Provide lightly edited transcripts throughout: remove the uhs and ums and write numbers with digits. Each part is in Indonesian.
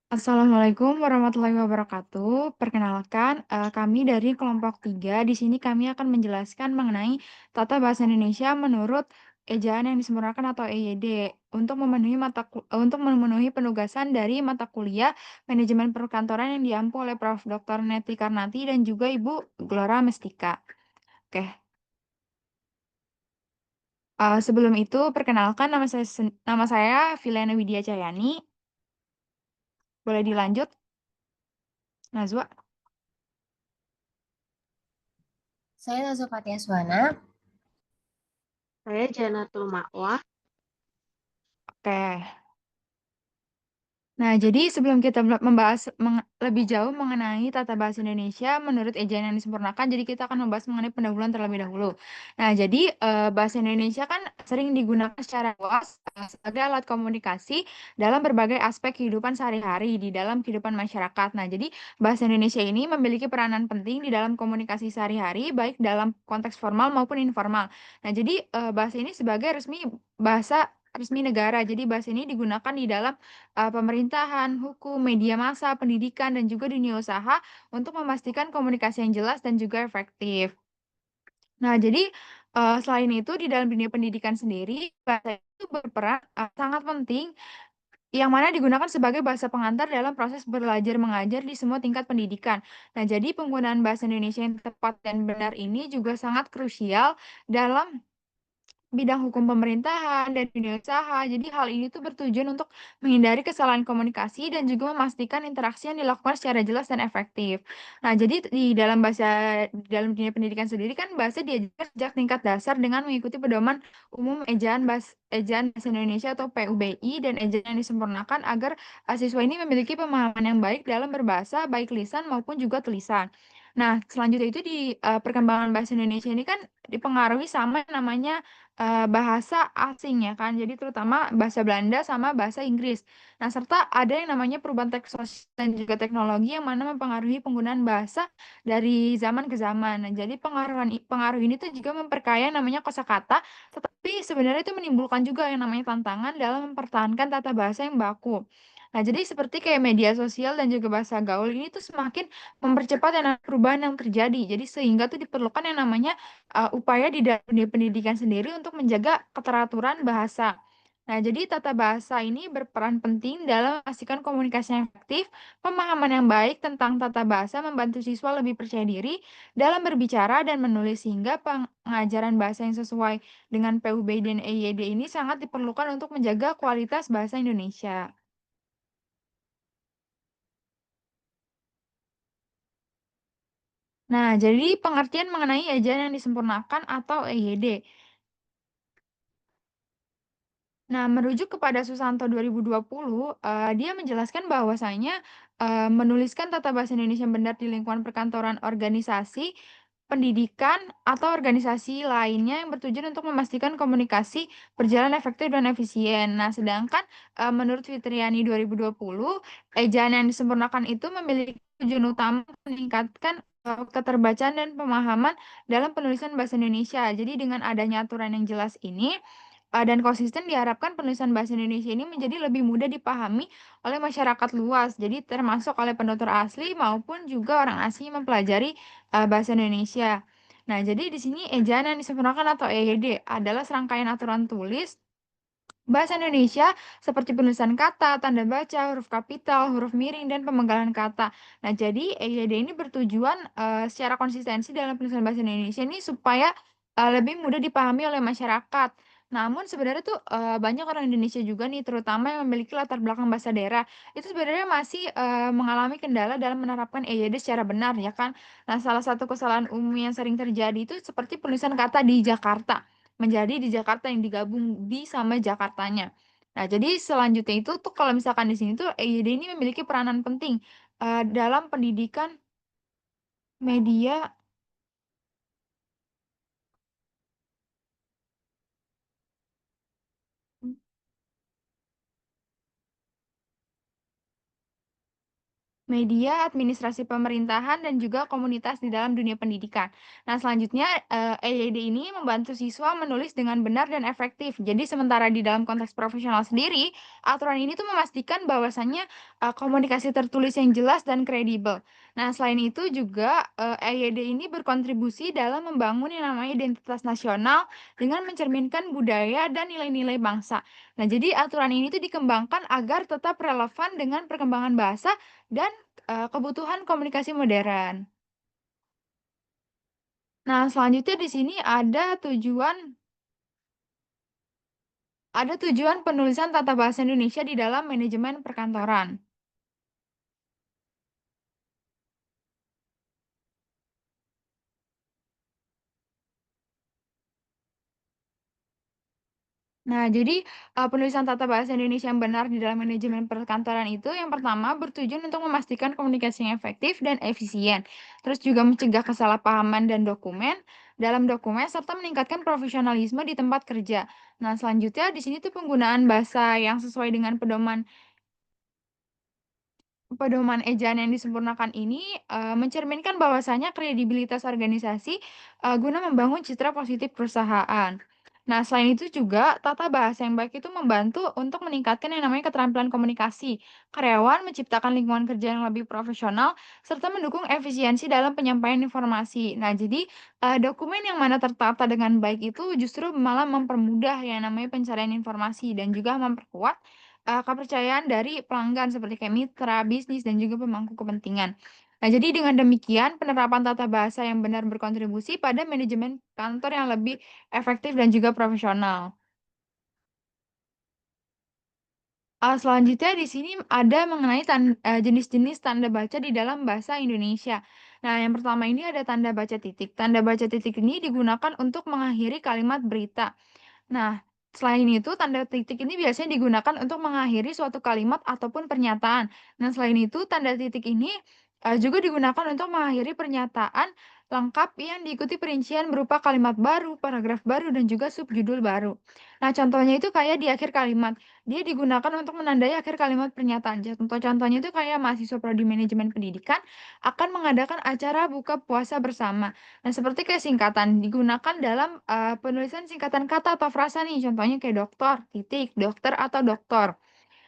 Assalamualaikum warahmatullahi wabarakatuh. Perkenalkan, kami dari kelompok 3. Di sini kami akan menjelaskan mengenai tata bahasa Indonesia menurut ejaan yang disempurnakan atau EYD untuk memenuhi penugasan dari mata kuliah Manajemen Perkantoran yang diampu oleh Prof. Dr. Neti Karnati dan juga Ibu Glora Mestika. Oke, sebelum itu perkenalkan nama saya Viliana Widya Cahyani. Boleh dilanjut, Nazwa? Saya Nazwa Fatia Suwana. Saya Janatul Ma'wah. Oke. Nah, jadi sebelum kita membahas lebih jauh mengenai tata bahasa Indonesia menurut ejaan yang disempurnakan, jadi kita akan membahas mengenai pendahuluan terlebih dahulu. Nah, jadi bahasa Indonesia kan sering digunakan secara luas sebagai alat komunikasi dalam berbagai aspek kehidupan sehari-hari di dalam kehidupan masyarakat. Nah, jadi bahasa Indonesia ini memiliki peranan penting di dalam komunikasi sehari-hari, baik dalam konteks formal maupun informal. Nah, jadi bahasa ini sebagai bahasa resmi negara. Jadi bahasa ini digunakan di dalam pemerintahan, hukum, media massa, pendidikan, dan juga dunia usaha untuk memastikan komunikasi yang jelas dan juga efektif. Nah, jadi selain itu di dalam dunia pendidikan sendiri, bahasa itu berperan sangat penting yang mana digunakan sebagai bahasa pengantar dalam proses belajar mengajar di semua tingkat pendidikan. Nah, jadi penggunaan bahasa Indonesia yang tepat dan benar ini juga sangat krusial dalam bidang hukum pemerintahan dan dunia usaha. Jadi hal ini tuh bertujuan untuk menghindari kesalahan komunikasi dan juga memastikan interaksi yang dilakukan secara jelas dan efektif. Nah, jadi di dalam dunia pendidikan sendiri kan bahasa diajarkan sejak tingkat dasar dengan mengikuti pedoman umum ejaan bahasa Indonesia atau PUBI dan ejaan yang disempurnakan agar siswa ini memiliki pemahaman yang baik dalam berbahasa baik lisan maupun juga tulisan. Nah, selanjutnya itu di perkembangan bahasa Indonesia ini kan dipengaruhi sama yang namanya bahasa asing ya kan, jadi terutama bahasa Belanda sama bahasa Inggris. Nah, serta ada yang namanya perubahan sosial dan juga teknologi yang mana mempengaruhi penggunaan bahasa dari zaman ke zaman. Nah, jadi pengaruh ini tuh juga memperkaya yang namanya kosakata, tetapi sebenarnya itu menimbulkan juga yang namanya tantangan dalam mempertahankan tata bahasa yang baku. Nah, jadi seperti kayak media sosial dan juga bahasa gaul ini tuh semakin mempercepat yang namanya perubahan yang terjadi. Jadi sehingga tuh diperlukan yang namanya upaya di dalam dunia pendidikan sendiri untuk menjaga keteraturan bahasa. Nah, jadi tata bahasa ini berperan penting dalam memastikan komunikasi yang efektif, pemahaman yang baik tentang tata bahasa membantu siswa lebih percaya diri dalam berbicara dan menulis sehingga pengajaran bahasa yang sesuai dengan PUB dan EYD ini sangat diperlukan untuk menjaga kualitas bahasa Indonesia. Nah, jadi pengertian mengenai ejaan yang disempurnakan atau EYD. Nah, merujuk kepada Susanto 2020, dia menjelaskan bahwasanya, menuliskan tata bahasa Indonesia yang benar di lingkungan perkantoran organisasi, pendidikan, atau organisasi lainnya yang bertujuan untuk memastikan komunikasi berjalan efektif dan efisien. Nah, sedangkan, menurut Fitriani 2020, ejaan yang disempurnakan itu memiliki tujuan utama meningkatkan, keterbacaan dan pemahaman dalam penulisan bahasa Indonesia. Jadi dengan adanya aturan yang jelas ini, dan konsisten diharapkan penulisan bahasa Indonesia ini menjadi lebih mudah dipahami oleh masyarakat luas. Jadi termasuk oleh penutur asli maupun juga orang asing yang mempelajari bahasa Indonesia. Nah, jadi di sini ejaan yang disempurnakan atau EYD adalah serangkaian aturan tulis bahasa Indonesia seperti penulisan kata, tanda baca, huruf kapital, huruf miring, dan pemegalan kata. Nah, jadi EYD ini bertujuan secara konsistensi dalam penulisan bahasa Indonesia ini supaya lebih mudah dipahami oleh masyarakat. Namun sebenarnya tuh banyak orang Indonesia juga nih, terutama yang memiliki latar belakang bahasa daerah, itu sebenarnya masih mengalami kendala dalam menerapkan EYD secara benar, ya kan? Nah, salah satu kesalahan umum yang sering terjadi itu seperti penulisan kata di Jakarta menjadi di Jakarta yang digabung di sama Jakartanya. Nah, jadi selanjutnya itu tuh kalau misalkan di sini tuh EYD ini memiliki peranan penting dalam pendidikan media. media, administrasi pemerintahan, dan juga komunitas di dalam dunia pendidikan. Nah, selanjutnya, EYD ini membantu siswa menulis dengan benar dan efektif. Jadi, sementara di dalam konteks profesional sendiri, aturan ini tuh memastikan bahwasannya komunikasi tertulis yang jelas dan kredibel. Nah, selain itu juga EYD ini berkontribusi dalam membangun yang namanya identitas nasional dengan mencerminkan budaya dan nilai-nilai bangsa. Nah, jadi aturan ini tuh dikembangkan agar tetap relevan dengan perkembangan bahasa dan kebutuhan komunikasi modern. Nah, selanjutnya di sini ada tujuan penulisan tata bahasa Indonesia di dalam manajemen perkantoran. Nah, jadi, penulisan tata bahasa Indonesia yang benar di dalam manajemen perkantoran itu yang pertama bertujuan untuk memastikan komunikasi yang efektif dan efisien, terus juga mencegah kesalahpahaman dan dalam dokumen serta meningkatkan profesionalisme di tempat kerja. Nah, selanjutnya di sini tuh penggunaan bahasa yang sesuai dengan pedoman ejaan yang disempurnakan ini, mencerminkan bahwasanya kredibilitas organisasi, guna membangun citra positif perusahaan. Nah, selain itu juga, tata bahasa yang baik itu membantu untuk meningkatkan yang namanya keterampilan komunikasi. Karyawan menciptakan lingkungan kerja yang lebih profesional, serta mendukung efisiensi dalam penyampaian informasi. Nah, jadi, dokumen yang mana tertata dengan baik itu justru malah mempermudah yang namanya pencarian informasi dan juga memperkuat kepercayaan dari pelanggan seperti kayak mitra, bisnis, dan juga pemangku kepentingan. Nah, jadi dengan demikian penerapan tata bahasa yang benar berkontribusi pada manajemen kantor yang lebih efektif dan juga profesional. Selanjutnya di sini ada mengenai jenis-jenis tanda baca di dalam bahasa Indonesia. Nah, yang pertama ini ada tanda baca titik. Tanda baca titik ini digunakan untuk mengakhiri kalimat berita. Nah, selain itu, tanda titik ini biasanya digunakan untuk mengakhiri suatu kalimat ataupun pernyataan. Nah, selain itu, tanda titik ini juga digunakan untuk mengakhiri pernyataan lengkap yang diikuti perincian berupa kalimat baru, paragraf baru, dan juga subjudul baru. Nah, contohnya itu kayak di akhir kalimat. Dia digunakan untuk menandai akhir kalimat pernyataan. Contoh-contohnya itu kayak mahasiswa prodi manajemen pendidikan akan mengadakan acara buka puasa bersama. Nah, seperti kayak singkatan, digunakan dalam, penulisan singkatan kata atau frasa nih, contohnya kayak dokter, titik, dokter, atau doktor.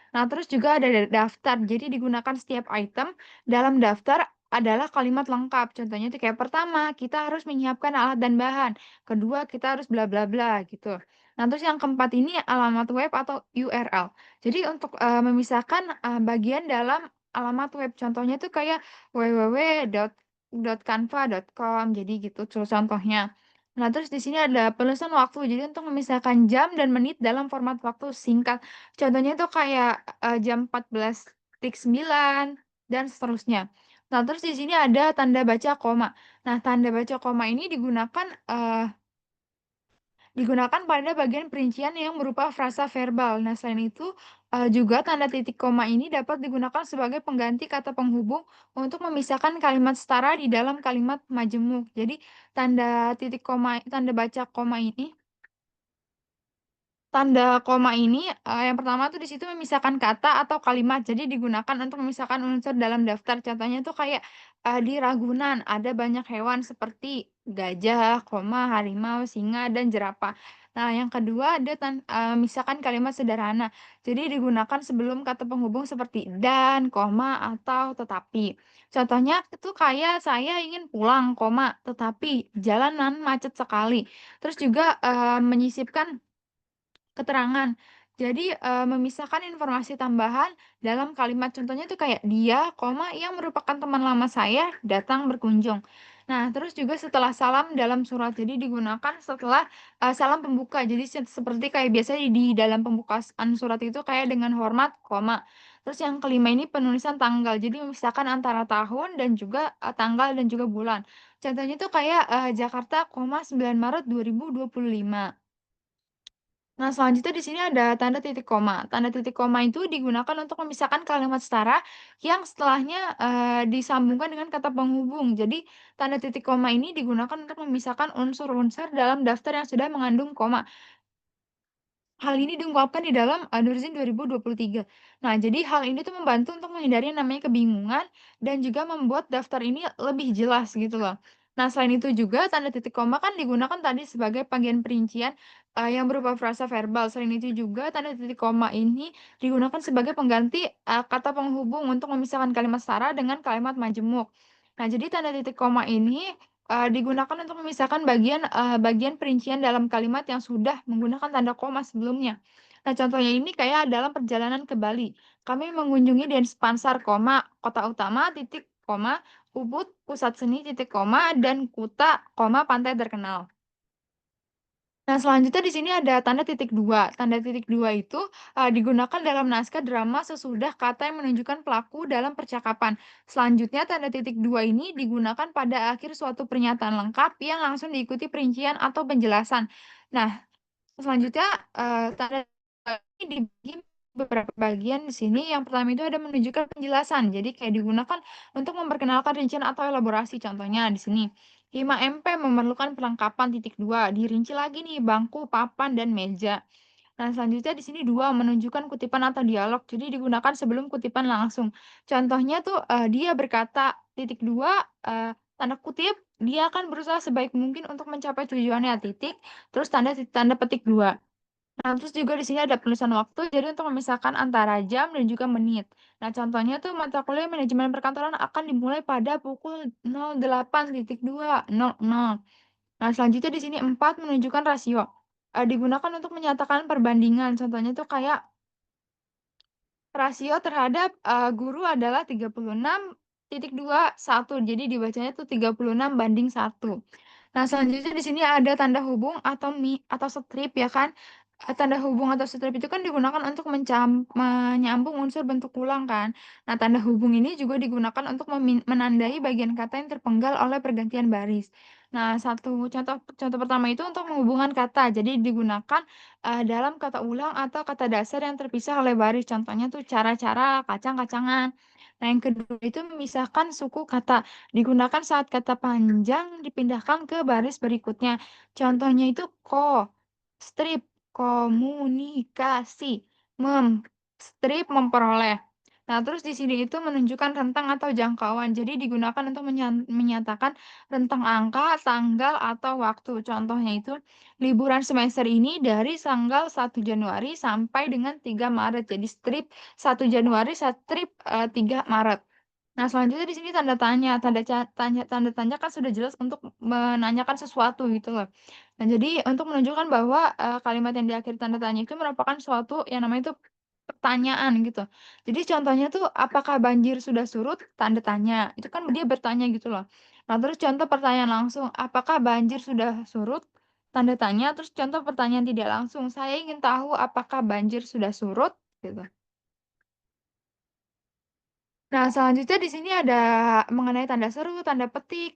Nah, terus juga ada daftar, jadi digunakan setiap item dalam daftar adalah kalimat lengkap. Contohnya itu kayak pertama, kita harus menyiapkan alat dan bahan. Kedua, kita harus bla bla bla gitu. Nah, terus yang keempat ini alamat web atau URL. Jadi untuk memisahkan bagian dalam alamat web. Contohnya itu kayak www.canva.com. Jadi gitu contohnya. Nah, terus di sini ada penulisan waktu. Jadi untuk memisahkan jam dan menit dalam format waktu singkat. Contohnya itu kayak, jam 14.09 dan seterusnya. Nah, terus di sini ada tanda baca koma. Nah, tanda baca koma ini digunakan pada bagian perincian yang berupa frasa verbal. Nah, selain itu, juga tanda titik koma ini dapat digunakan sebagai pengganti kata penghubung untuk memisahkan kalimat setara di dalam kalimat majemuk. Jadi, tanda baca koma ini Tanda koma ini, yang pertama tuh di situ memisahkan kata atau kalimat, jadi digunakan untuk memisahkan unsur dalam daftar. Contohnya tuh kayak, di Ragunan ada banyak hewan seperti gajah, koma, harimau, singa, dan jerapah. Nah, yang kedua ada misalkan kalimat sederhana, jadi digunakan sebelum kata penghubung seperti dan, koma, atau tetapi. Contohnya itu kayak saya ingin pulang, koma, tetapi jalanan macet sekali. Terus juga, menyisipkan keterangan. Jadi, memisahkan informasi tambahan dalam kalimat, contohnya tuh kayak, "Dia, koma, yang merupakan teman lama saya, datang berkunjung." Nah, terus juga setelah salam dalam surat, jadi digunakan setelah, salam pembuka. Jadi seperti kayak biasanya di dalam pembukaan surat itu kayak dengan hormat, koma. Terus yang kelima ini penulisan tanggal, jadi memisahkan antara tahun dan juga, tanggal dan juga bulan. Contohnya tuh kayak, Jakarta, koma, 9 Maret 2025. Nah, selanjutnya di sini ada tanda titik koma. Tanda titik koma itu digunakan untuk memisahkan kalimat setara yang setelahnya, disambungkan dengan kata penghubung. Jadi, tanda titik koma ini digunakan untuk memisahkan unsur-unsur dalam daftar yang sudah mengandung koma. Hal ini diungkapkan di dalam, Nurzin 2023. Nah, jadi hal ini tuh membantu untuk menghindari yang namanya kebingungan dan juga membuat daftar ini lebih jelas gitu loh. Nah, selain itu juga tanda titik koma kan digunakan tadi sebagai panggilan perincian, yang berupa frasa verbal. Selain itu juga tanda titik koma ini digunakan sebagai pengganti, kata penghubung untuk memisahkan kalimat setara dengan kalimat majemuk. Nah, jadi tanda titik koma ini digunakan untuk memisahkan bagian perincian dalam kalimat yang sudah menggunakan tanda koma sebelumnya. Nah, contohnya ini kayak dalam perjalanan ke Bali. Kami mengunjungi Denpasar, kota utama, titik, Ubud, pusat seni, titik, dan Kuta, pantai terkenal. Nah, selanjutnya di sini ada tanda titik dua. Tanda titik dua itu digunakan dalam naskah drama sesudah kata yang menunjukkan pelaku dalam percakapan. Selanjutnya, tanda titik dua ini digunakan pada akhir suatu pernyataan lengkap yang langsung diikuti perincian atau penjelasan. Nah, selanjutnya, tanda ini dibagi beberapa bagian di sini. Yang pertama itu ada menunjukkan penjelasan. Jadi kayak digunakan untuk memperkenalkan rincian atau elaborasi. Contohnya di sini. 5 MP memerlukan perlengkapan titik dua. Dirinci lagi nih bangku, papan, dan meja. Nah, selanjutnya di sini dua menunjukkan kutipan atau dialog. Jadi digunakan sebelum kutipan langsung. Contohnya tuh dia berkata titik dua tanda kutip dia akan berusaha sebaik mungkin untuk mencapai tujuannya titik terus tanda petik dua. Nah, terus juga di sini ada penulisan waktu, jadi untuk memisahkan antara jam dan juga menit. Nah, contohnya tuh mata kuliah manajemen perkantoran akan dimulai pada pukul 08.2.00. Nah, selanjutnya di sini 4 menunjukkan rasio. Digunakan untuk menyatakan perbandingan. Contohnya tuh kayak rasio terhadap, guru adalah 36,21. Jadi dibacanya tuh 36:1. Nah, selanjutnya di sini ada tanda hubung atau strip ya kan. Tanda hubung atau strip itu kan digunakan untuk menyambung unsur bentuk ulang kan. Nah, tanda hubung ini juga digunakan untuk menandai bagian kata yang terpenggal oleh pergantian baris. Nah, contoh contoh pertama itu untuk menghubungkan kata. Jadi digunakan, dalam kata ulang atau kata dasar yang terpisah oleh baris. Contohnya tuh cara-cara, kacang-kacangan. Nah, yang kedua itu memisahkan suku kata. Digunakan saat kata panjang dipindahkan ke baris berikutnya. Contohnya itu strip, komunikasi, strip, memperoleh. Nah, terus di sini itu menunjukkan rentang atau jangkauan. Jadi digunakan untuk menyatakan rentang angka, tanggal, atau waktu. Contohnya itu liburan semester ini dari tanggal 1 Januari sampai dengan 3 Maret. Jadi strip 1 Januari, strip 3 Maret. Nah, selanjutnya di sini tanda tanya. Tanda tanya kan sudah jelas untuk menanyakan sesuatu gitu loh. Nah, jadi untuk menunjukkan bahwa, kalimat yang di akhir tanda tanya itu merupakan suatu yang namanya itu pertanyaan gitu. Jadi contohnya tuh, "Apakah banjir sudah surut?" Tanda tanya. Itu kan dia bertanya gitu loh. Nah, terus contoh pertanyaan langsung, "Apakah banjir sudah surut?" Tanda tanya, terus contoh pertanyaan tidak langsung, "Saya ingin tahu apakah banjir sudah surut?" Gitu. Nah, selanjutnya di sini ada mengenai tanda seru, tanda petik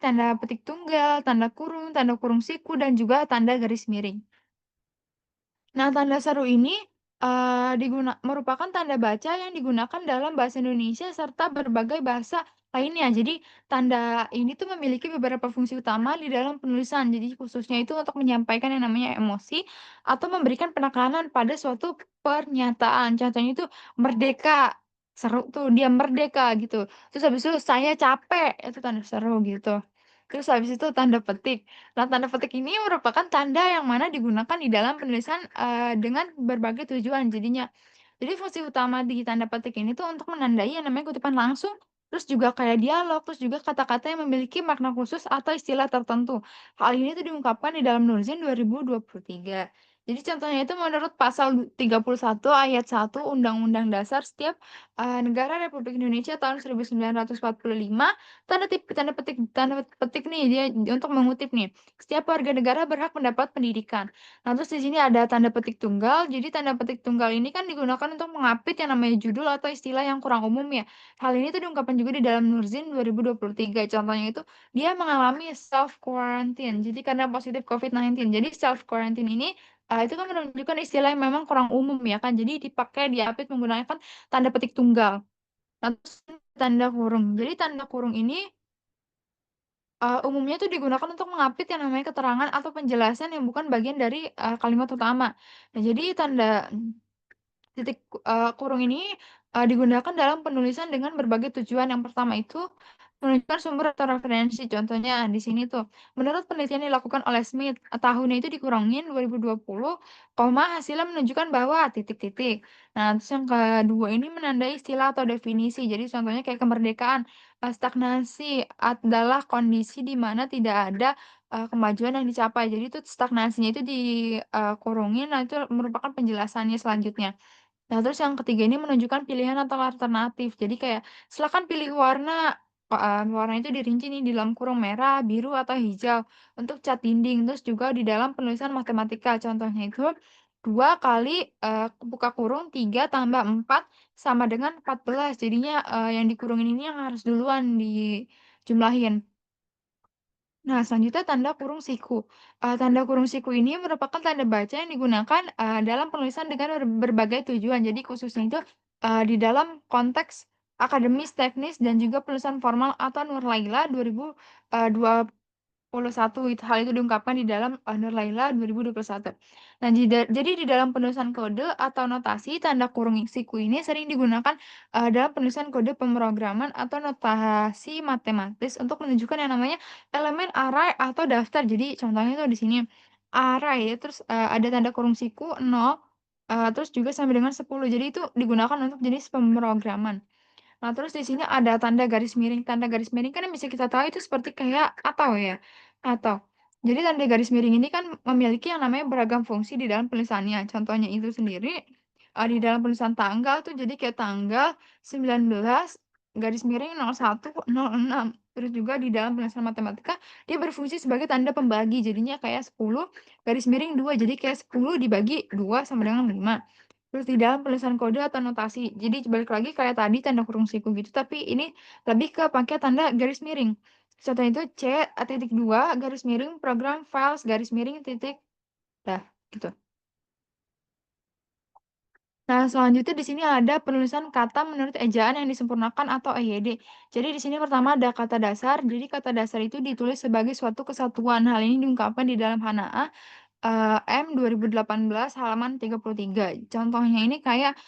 tunggal, tanda kurung siku, dan juga tanda garis miring. Nah, tanda seru ini, merupakan tanda baca yang digunakan dalam bahasa Indonesia serta berbagai bahasa lainnya. Jadi, tanda ini tuh memiliki beberapa fungsi utama di dalam penulisan. Jadi, khususnya itu untuk menyampaikan yang namanya emosi atau memberikan penekanan pada suatu pernyataan. Contohnya itu merdeka, seru tuh, dia merdeka gitu. Terus habis itu saya capek, itu tanda seru gitu. Terus habis itu tanda petik. Nah, tanda petik ini merupakan tanda yang mana digunakan di dalam penulisan, dengan berbagai tujuan jadinya. Jadi fungsi utama di tanda petik ini tuh untuk menandai yang namanya kutipan langsung, terus juga kayak dialog, terus juga kata-kata yang memiliki makna khusus atau istilah tertentu. Hal ini tuh diungkapkan di dalam Nurzin 2023. Jadi contohnya itu menurut pasal 31 ayat 1 Undang-Undang Dasar setiap, negara Republik Indonesia tahun 1945. Tanda petik nih, dia untuk mengutip nih, "Setiap warga negara berhak mendapat pendidikan." Nah, terus di sini ada tanda petik tunggal. Jadi tanda petik tunggal ini kan digunakan untuk mengapit yang namanya judul atau istilah yang kurang umum ya. Hal ini tuh diungkapkan juga di dalam Nurzin 2023. Contohnya itu, dia mengalami self quarantine, jadi karena positif COVID-19. Jadi self quarantine ini, itu kan menunjukkan istilah yang memang kurang umum ya kan, jadi diapit menggunakan tanda petik tunggal. Nah, terus tanda kurung. Jadi tanda kurung ini umumnya itu digunakan untuk mengapit yang namanya keterangan atau penjelasan yang bukan bagian dari, kalimat utama. Nah, jadi tanda titik, kurung ini, digunakan dalam penulisan dengan berbagai tujuan. Yang pertama itu menunjukkan sumber atau referensi. Contohnya di sini tuh, menurut penelitian yang dilakukan oleh Smith, tahunnya itu dikurangin 2020, koma, hasilnya menunjukkan bahwa titik-titik. Nah, terus yang kedua ini menandai istilah atau definisi. Jadi contohnya kayak kemerdekaan, stagnasi adalah kondisi di mana tidak ada, kemajuan yang dicapai. Jadi itu stagnasinya itu dikurungin, nah itu merupakan penjelasannya selanjutnya. Nah, terus yang ketiga ini menunjukkan pilihan atau alternatif. Jadi kayak silakan pilih warna, warna itu dirinci nih di dalam kurung merah, biru, atau hijau untuk cat dinding. Terus juga di dalam penulisan matematika, contohnya itu 2 kali, buka kurung 3 tambah 4 sama dengan 14. Jadinya, yang dikurungin ini yang harus duluan dijumlahin. Nah, selanjutnya tanda kurung siku. Tanda kurung siku ini merupakan tanda baca yang digunakan, dalam penulisan dengan berbagai tujuan. Jadi khususnya itu, di dalam konteks akademis, teknis, dan juga penulisan formal atau Nurlaila 2021 hal itu diungkapkan di dalam, Nurlaila 2021. Nah, jadi di dalam penulisan kode atau notasi, tanda kurung siku ini sering digunakan, dalam penulisan kode pemrograman atau notasi matematis untuk menunjukkan yang namanya elemen array atau daftar. Jadi contohnya tuh di sini, array, terus, ada tanda kurung siku 0, terus juga sampai dengan 10. Jadi itu digunakan untuk jenis pemrograman. Nah, terus di sini ada tanda garis miring. Tanda garis miring kan yang bisa kita tahu itu seperti kayak atau ya, atau. Jadi tanda garis miring ini kan memiliki yang namanya beragam fungsi di dalam tulisannya. Contohnya itu sendiri, di dalam penulisan tanggal tuh jadi kayak tanggal 19 garis miring 0106. Terus juga di dalam penulisan matematika dia berfungsi sebagai tanda pembagi. Jadinya kayak 10 garis miring 2. Jadi kayak 10 dibagi 2 sama dengan 5. Terus di dalam penulisan kode atau notasi. Jadi balik lagi kayak tadi tanda kurung siku gitu, tapi ini lebih ke pakai tanda garis miring. Contohnya itu C, titik 2 garis miring program files garis miring titik dah, gitu. Nah, selanjutnya di sini ada penulisan kata menurut ejaan yang disempurnakan atau EYD. Jadi di sini pertama ada kata dasar. Jadi kata dasar itu ditulis sebagai suatu kesatuan. Hal ini diungkapkan di dalam Hana'a M 2018 halaman 33. Contohnya ini kayak,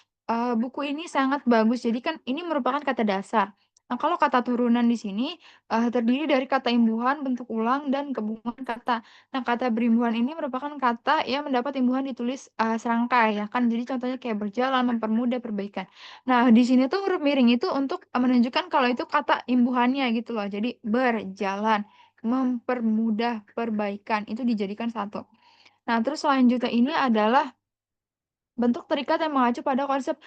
buku ini sangat bagus. Jadi kan ini merupakan kata dasar. Nah, kalau kata turunan di sini, terdiri dari kata imbuhan, bentuk ulang, dan gabungan kata. Nah, kata berimbuhan ini merupakan kata yang mendapat imbuhan ditulis, serangkai ya kan. Jadi contohnya kayak berjalan, mempermudah, perbaikan. Nah, di sini tuh huruf miring itu untuk, menunjukkan kalau itu kata imbuhannya gitu loh. Jadi berjalan, mempermudah, perbaikan, itu dijadikan satu. Nah, terus selanjutnya ini adalah bentuk terikat yang mengacu pada konsep,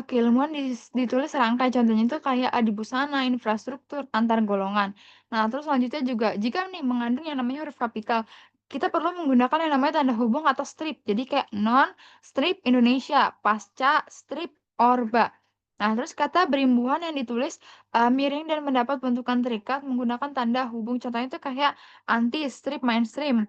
keilmuan ditulis serangkai. Contohnya itu kayak adibusana, infrastruktur, antar golongan. Nah, terus selanjutnya juga jika nih mengandung yang namanya huruf kapital, kita perlu menggunakan yang namanya tanda hubung atau strip. Jadi kayak non, strip Indonesia, pasca, strip Orba. Nah, terus kata berimbuhan yang ditulis, miring dan mendapat bentukan terikat menggunakan tanda hubung. Contohnya itu kayak anti, strip mainstream.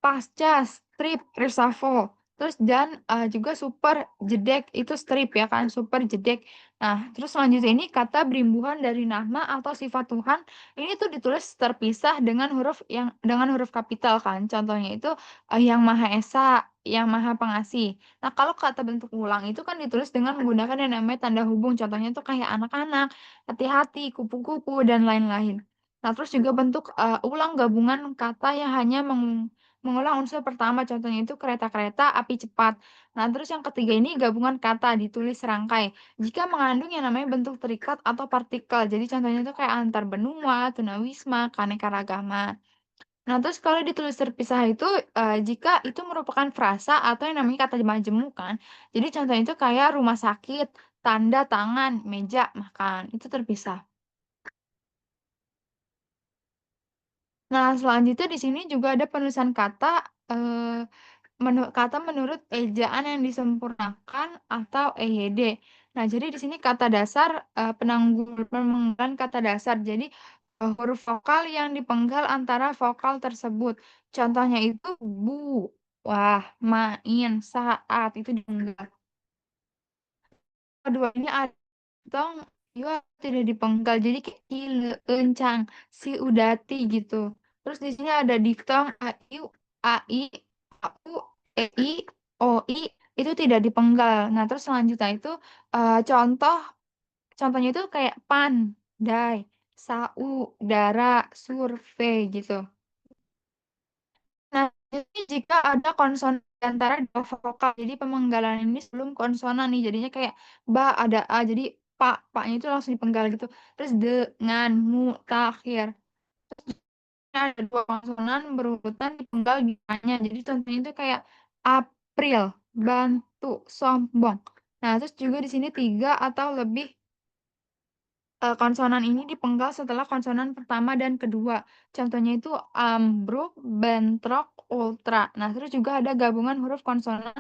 Pasca, strip, reshuffle, terus dan, juga super jedek, itu strip ya kan, super jedek. Nah, terus selanjutnya ini kata berimbuhan dari nama atau sifat Tuhan, ini tuh ditulis terpisah dengan huruf kapital kan, contohnya itu, Yang Maha Esa, Yang Maha Pengasih. Nah, kalau kata bentuk ulang itu kan ditulis dengan menggunakan yang namanya tanda hubung, contohnya tuh kayak anak-anak, hati-hati, kupu-kupu, dan lain-lain. Nah, terus juga bentuk, ulang gabungan kata yang hanya mengulang unsur pertama, contohnya itu kereta-kereta api cepat. Nah, terus yang ketiga ini gabungan kata ditulis serangkai. Jika mengandung yang namanya bentuk terikat atau partikel. Jadi contohnya itu kayak antar benua, tunawisma, keanekaragaman. Nah, terus kalau ditulis terpisah itu, jika itu merupakan frasa atau yang namanya kata majemukan. Jadi contohnya itu kayak rumah sakit, tanda tangan, meja makan, itu terpisah. Nah, selanjutnya di sini juga ada penulisan kata, eee kata menurut ejaan yang disempurnakan atau EYD. Nah, jadi di sini kata dasar, pemenggalan kata dasar. Jadi, huruf vokal yang dipenggal antara vokal tersebut. Contohnya itu bu, wah, main, saat, itu dipenggal. Kedua ini ada tong Iya, tidak dipenggal. Jadi kayak encang, si udati gitu. Terus di sini ada diftong ai, au, ei, oi itu tidak dipenggal. Nah, terus selanjutnya itu contoh contohnya itu kayak pandai, sau, dara, survei gitu. Nah, jadi jika ada konsonan di antara dua vokal, jadi pemenggalan ini sebelum konsonan nih, jadinya kayak ba ada a, jadi paknya itu langsung dipenggal gitu. Terus dengan, mu, takhir. Ada dua konsonan berurutan dipenggal di A-nya. Jadi contohnya itu kayak April, bantu, sombong. Nah, terus juga di sini tiga atau lebih konsonan ini dipenggal setelah konsonan pertama dan kedua. Contohnya itu ambruk, bentrok, ultra. Nah, terus juga ada gabungan huruf konsonan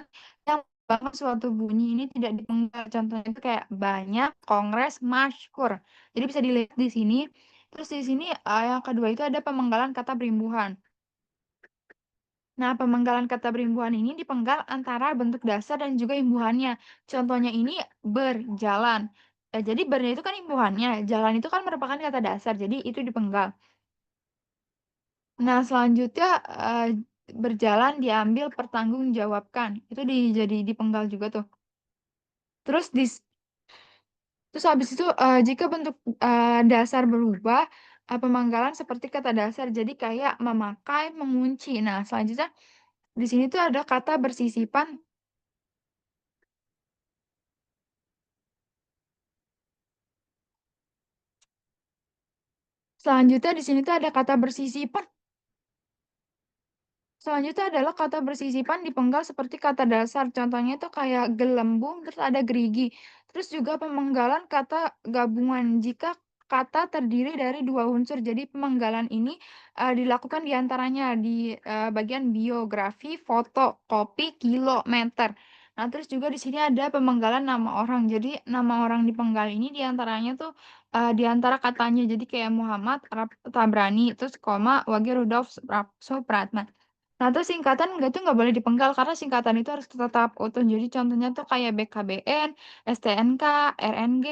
yang menyebabkan suatu bunyi ini tidak dipenggal. Contohnya itu kayak banyak, kongres, masyhur. Jadi bisa dilihat di sini. Terus di sini yang kedua itu ada pemenggalan kata berimbuhan. Nah, pemenggalan kata berimbuhan ini dipenggal antara bentuk dasar dan juga imbuhannya. Contohnya ini berjalan. Jadi bernya itu kan imbuhannya, jalan itu kan merupakan kata dasar, jadi itu dipenggal. Nah, selanjutnya berjalan diambil pertanggungjawabkan. Itu jadi dipenggal juga tuh. Terus terus habis itu jika bentuk dasar berubah, pemenggalan seperti kata dasar. Jadi kayak memakai, mengunci. Nah, selanjutnya di sini tuh ada kata bersisipan. Selanjutnya di sini tuh ada kata bersisipan. Selanjutnya adalah kata bersisipan dipenggal seperti kata dasar. Contohnya itu kayak gelembung, terus ada gerigi. Terus juga pemenggalan kata gabungan jika kata terdiri dari dua unsur. Jadi pemenggalan ini dilakukan diantaranya di bagian biografi, foto, kopi, kilometer. Nah, terus juga di sini ada pemenggalan nama orang. Jadi nama orang dipenggal ini diantaranya tuh diantara katanya. Jadi kayak Muhammad Tabrani, terus koma Wage Rudolf Supratman. Nah, terus singkatan tuh nggak boleh dipenggal karena singkatan itu harus tetap utuh. Jadi contohnya tuh kayak BKBN, STNK, RNG,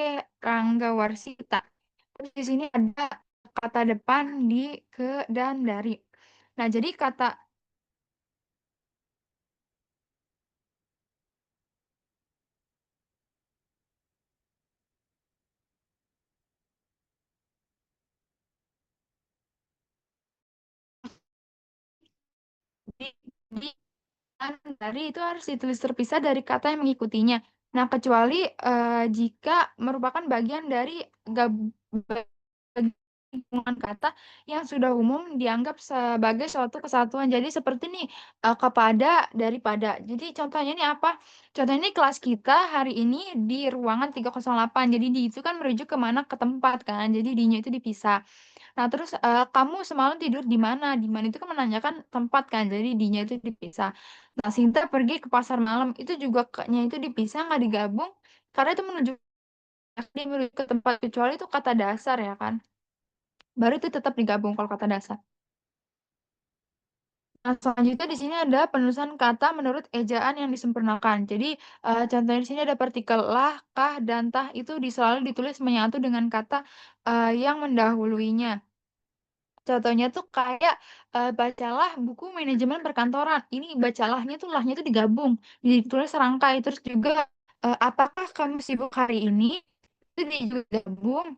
Rangga Warsita. Terus di sini ada kata depan di, ke, dan dari. Nah, jadi kata di, di, dan dari itu harus ditulis terpisah dari kata yang mengikutinya. Nah, kecuali jika merupakan bagian dari gabungan kata yang sudah umum dianggap sebagai suatu kesatuan. Jadi seperti nih kepada daripada. Jadi contohnya ini apa? Contohnya ini kelas kita hari ini di ruangan 308. Jadi di itu kan merujuk ke mana ke tempat kan. Jadi dinya itu dipisah. Nah, terus kamu semalam tidur di mana? Di mana itu kan menanyakan tempat kan. Jadi dinya itu dipisah. Nah, Sinta pergi ke pasar malam itu juga ke-nya itu dipisah nggak digabung karena itu menuju dia menuju ke tempat kecuali itu kata dasar ya kan. Baru itu tetap digabung kalau kata dasar. Nah, selanjutnya di sini ada penulisan kata menurut ejaan yang disempurnakan. Jadi, contohnya di sini ada partikel lah, kah, dan tah itu selalu ditulis menyatu dengan kata yang mendahuluinya. Contohnya tuh kayak bacalah buku manajemen perkantoran. Ini bacalahnya tuh lahnya tuh digabung, ditulis serangkai. Terus juga apakah kamu sibuk hari ini? Itu digabung.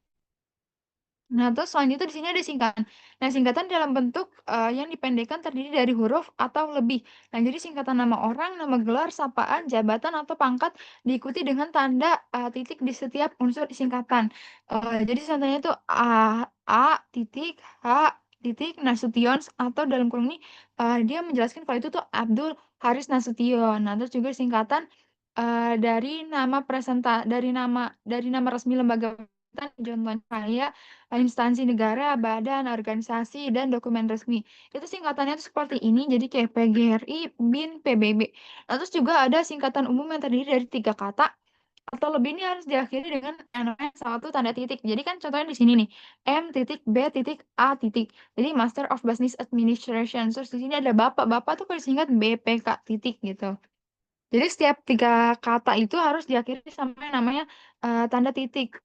Nah, terus selanjutnya di sini ada singkatan. Nah, singkatan dalam bentuk yang dipendekkan terdiri dari huruf atau lebih. Nah, jadi singkatan nama orang, nama gelar, sapaan, jabatan, atau pangkat diikuti dengan tanda titik di setiap unsur singkatan. Jadi contohnya itu A titik, H titik, Nasution, atau dalam kurung ini dia menjelaskan kalau itu tuh Abdul Haris Nasution. Nah, terus juga singkatan dari nama dari nama resmi lembaga contohnya kayak instansi negara, badan, organisasi, dan dokumen resmi. Itu singkatannya tuh seperti ini, jadi kayak PGRI, BIN, PBB. Nah, terus juga ada singkatan umum yang terdiri dari 3 kata atau lebih ini harus diakhiri dengan yang namanya satu tanda titik. Jadi kan contohnya di sini nih, M titik B titik A titik. Jadi Master of Business Administration. Terus di sini ada Bapak. Bapak tuh kalau disingkat BPK titik gitu. Jadi setiap 3 kata itu harus diakhiri sama yang namanya tanda titik.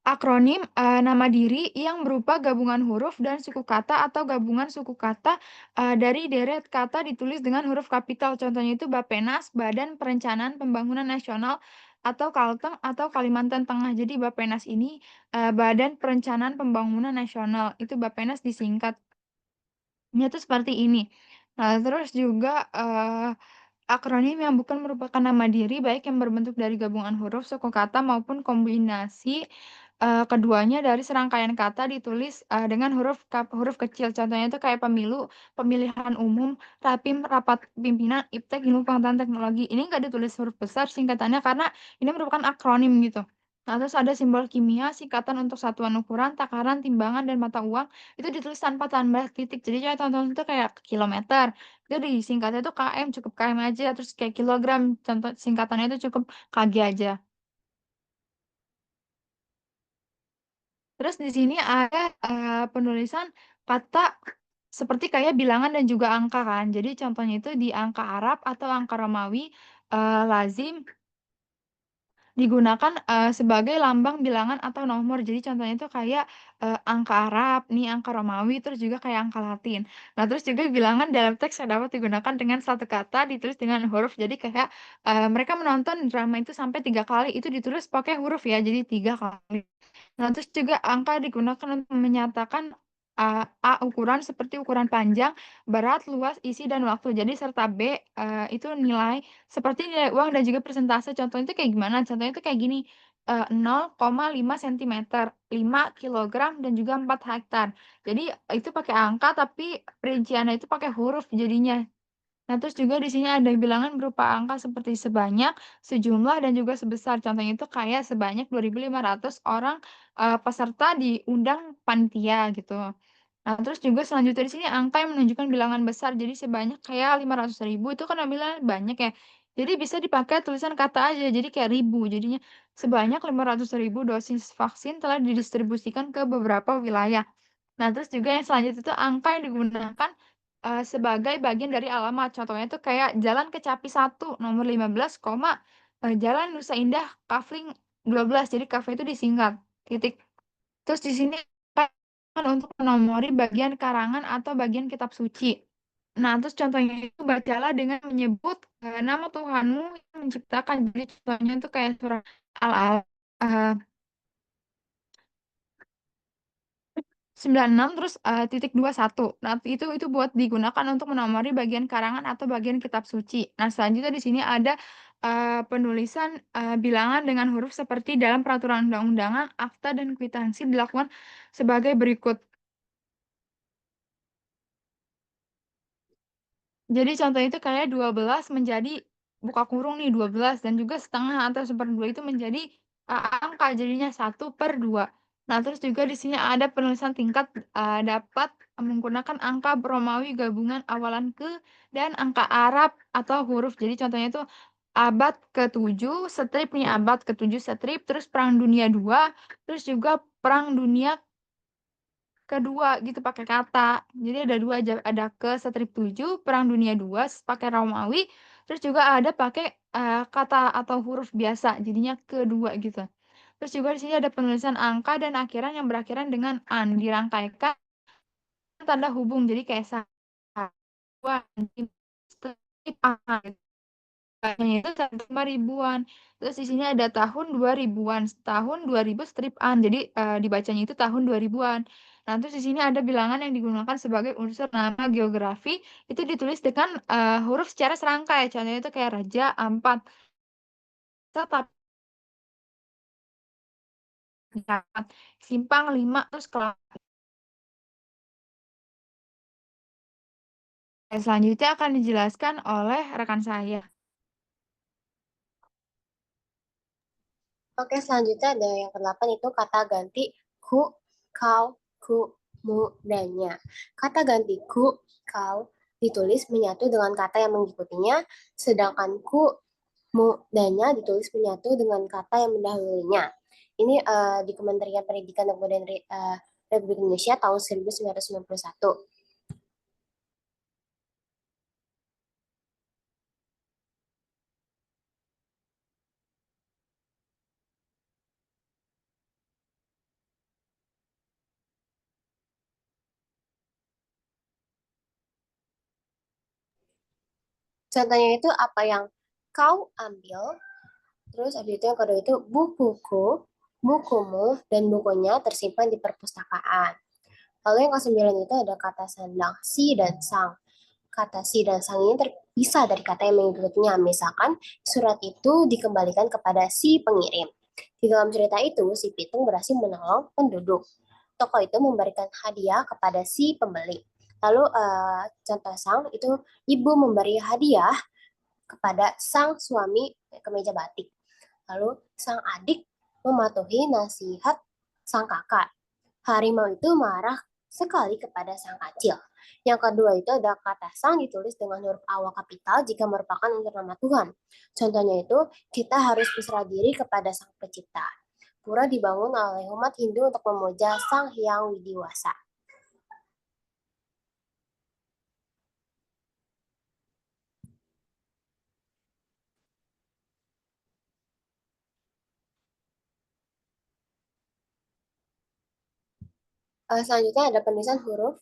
Akronim, nama diri yang berupa gabungan huruf dan suku kata atau gabungan suku kata, dari deret kata ditulis dengan huruf kapital. Contohnya itu Bappenas, Badan Perencanaan Pembangunan Nasional, atau Kalteng atau Kalimantan Tengah. Jadi Bappenas ini, Badan Perencanaan Pembangunan Nasional, itu Bappenas disingkatnya tuh seperti ini. Nah, terus juga, akronim yang bukan merupakan nama diri, baik yang berbentuk dari gabungan huruf, suku kata, maupun kombinasi, keduanya dari serangkaian kata ditulis, dengan huruf kecil. Contohnya itu kayak pemilu, pemilihan umum, rapim, rapat pimpinan, iptek, ilmu pengetahuan teknologi. Ini nggak ditulis huruf besar singkatannya karena ini merupakan akronim gitu. Nah, terus ada simbol kimia, singkatan untuk satuan ukuran, takaran, timbangan, dan mata uang, itu ditulis tanpa tambah titik. Jadi kayak contohnya itu kayak kilometer, itu disingkatnya tuh KM, cukup KM aja, terus kayak kilogram, contoh singkatannya itu cukup KG aja. Terus di sini ada, penulisan kata seperti kayak bilangan dan juga angka kan. Jadi contohnya itu di angka Arab atau angka Romawi, lazim digunakan, sebagai lambang bilangan atau nomor. Jadi contohnya itu kayak, angka Arab, nih angka Romawi, terus juga kayak angka Latin. Nah, terus juga bilangan dalam teks yang dapat digunakan dengan satu kata ditulis dengan huruf. Jadi kayak, mereka menonton drama itu sampai 3 kali, itu ditulis pakai huruf ya, jadi 3 kali. Nah, terus juga angka digunakan untuk menyatakan, A ukuran seperti ukuran panjang, berat, luas, isi, dan waktu. Jadi serta B, itu nilai seperti nilai uang dan juga persentase. Contohnya itu kayak gimana? Contohnya itu kayak gini, 0,5 sentimeter, 5 kilogram, dan juga 4 hektar. Jadi itu pakai angka tapi perinciannya itu pakai huruf jadinya. Nah, terus juga di sini ada bilangan berupa angka seperti sebanyak, sejumlah, dan juga sebesar. Contohnya itu kayak sebanyak 2.500 orang, peserta diundang panitia gitu. Nah, terus juga selanjutnya di sini angka yang menunjukkan bilangan besar. Jadi sebanyak kayak 500.000 itu kan bilangan banyak ya. Jadi bisa dipakai tulisan kata aja, jadi kayak ribu. Jadinya sebanyak 500.000 dosis vaksin telah didistribusikan ke beberapa wilayah. Nah, terus juga yang selanjutnya itu angka yang digunakan, sebagai bagian dari alamat. Contohnya itu kayak Jalan Kecapi 1 nomor 15, Jalan Nusa Indah Kafling 12. Jadi Kafling itu disingkat, titik. Terus di sini kan untuk menomori bagian karangan atau bagian kitab suci. Nah, terus contohnya itu bacalah dengan menyebut, nama Tuhanmu yang menciptakan. Jadi contohnya itu kayak surah Al-Alaq, 96 terus, titik 21. Nah, itu buat digunakan untuk menomori bagian karangan atau bagian kitab suci. Nah, selanjutnya di sini ada, penulisan, bilangan dengan huruf seperti dalam peraturan undang-undangan, akta, dan kwitansi dilakukan sebagai berikut. Jadi contohnya itu kayak 12 menjadi buka kurung nih 12 dan juga setengah atau 1/2 itu menjadi, angka jadinya 1/2. Nah, terus juga di sini ada penulisan tingkat, dapat menggunakan angka Romawi gabungan awalan ke dan angka Arab atau huruf. Jadi contohnya itu abad ke-7 strip nih, abad ke-7 strip, terus Perang Dunia II, terus juga Perang Dunia Kedua gitu pakai kata. Jadi ada 2 aja, ada ke strip 7, Perang Dunia II pakai Romawi, terus juga ada pakai, kata atau huruf biasa, jadinya kedua gitu. Terus juga di sini ada penulisan angka dan akhiran yang berakhiran dengan -an, dirangkaikan tanda hubung, jadi kayak strip A. Kayaknya itu 1.500.000-an. Terus di sini ada tahun 2000-an, tahun 2000 strip an. Jadi, dibacanya itu tahun 2000-an. Nah, terus di sini ada bilangan yang digunakan sebagai unsur nama geografi, itu ditulis dengan, huruf secara serangkai. Contohnya itu kayak Raja Ampat, Tetap, Simpang 5, terus selanjutnya akan dijelaskan oleh rekan saya. Oke, selanjutnya ada yang ke-8 itu kata ganti ku, kau, ku, mu, dan nya. Kata ganti ku, kau ditulis menyatu dengan kata yang mengikutinya, sedangkan ku, mu, dan nya ditulis menyatu dengan kata yang mendahulunya. Ini di Kementerian Pendidikan dan Kebudayaan Republik Indonesia tahun 1991. Contohnya itu apa yang kau ambil. Terus habis itu yang kedua itu bukuku, bukumu, dan bukunya tersimpan di perpustakaan. Lalu yang ke-9 itu ada kata sandang, si dan sang. Kata si dan sang ini terpisah dari kata yang mengikutinya. Misalkan surat itu dikembalikan kepada si pengirim. Di dalam cerita itu, si Pitung berhasil menolong penduduk. Toko itu memberikan hadiah kepada si pembeli. Lalu contoh sang itu ibu memberi hadiah kepada sang suami kemeja batik. Lalu sang adik mematuhi nasihat sang kakak. Harimau itu marah sekali kepada sang kecil. Yang kedua itu ada kata sang ditulis dengan huruf awal kapital jika merupakan unsur nama Tuhan. Contohnya itu, kita harus berserah diri kepada sang pencipta. Pura dibangun oleh umat Hindu untuk memuja Sang Hyang Widiwasa. Selanjutnya ada penulisan huruf.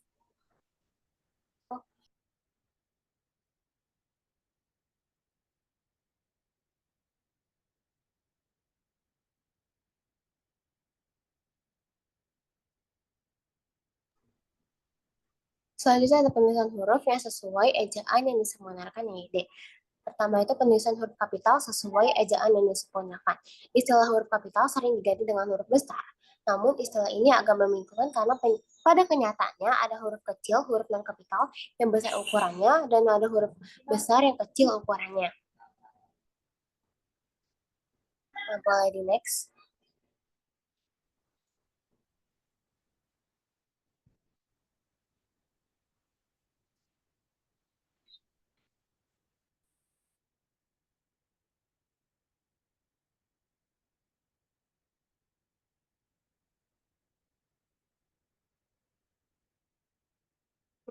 Selanjutnya ada penulisan huruf yang sesuai ejaan yang disempurnakan yang ide. Pertama itu penulisan huruf kapital sesuai ejaan yang disempurnakan. Istilah huruf kapital sering diganti dengan huruf besar. Namun istilah ini agak membingungkan karena pada kenyataannya ada huruf kecil, huruf non kapital yang besar ukurannya, dan ada huruf besar yang kecil ukurannya. Nah, boleh di next.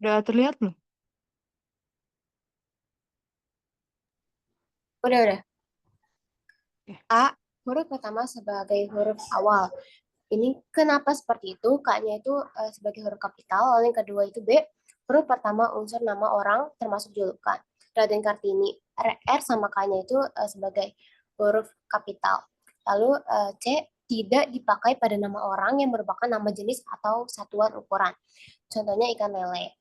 Udah terlihat belum? Udah. Oke. A, huruf pertama sebagai huruf awal. Ini kenapa seperti itu? K-nya itu sebagai huruf kapital, lalu yang kedua itu B, huruf pertama unsur nama orang termasuk julukan. Raden Kartini, R sama K-nya itu sebagai huruf kapital. Lalu C, tidak dipakai pada nama orang yang merupakan nama jenis atau satuan ukuran. Contohnya ikan lele.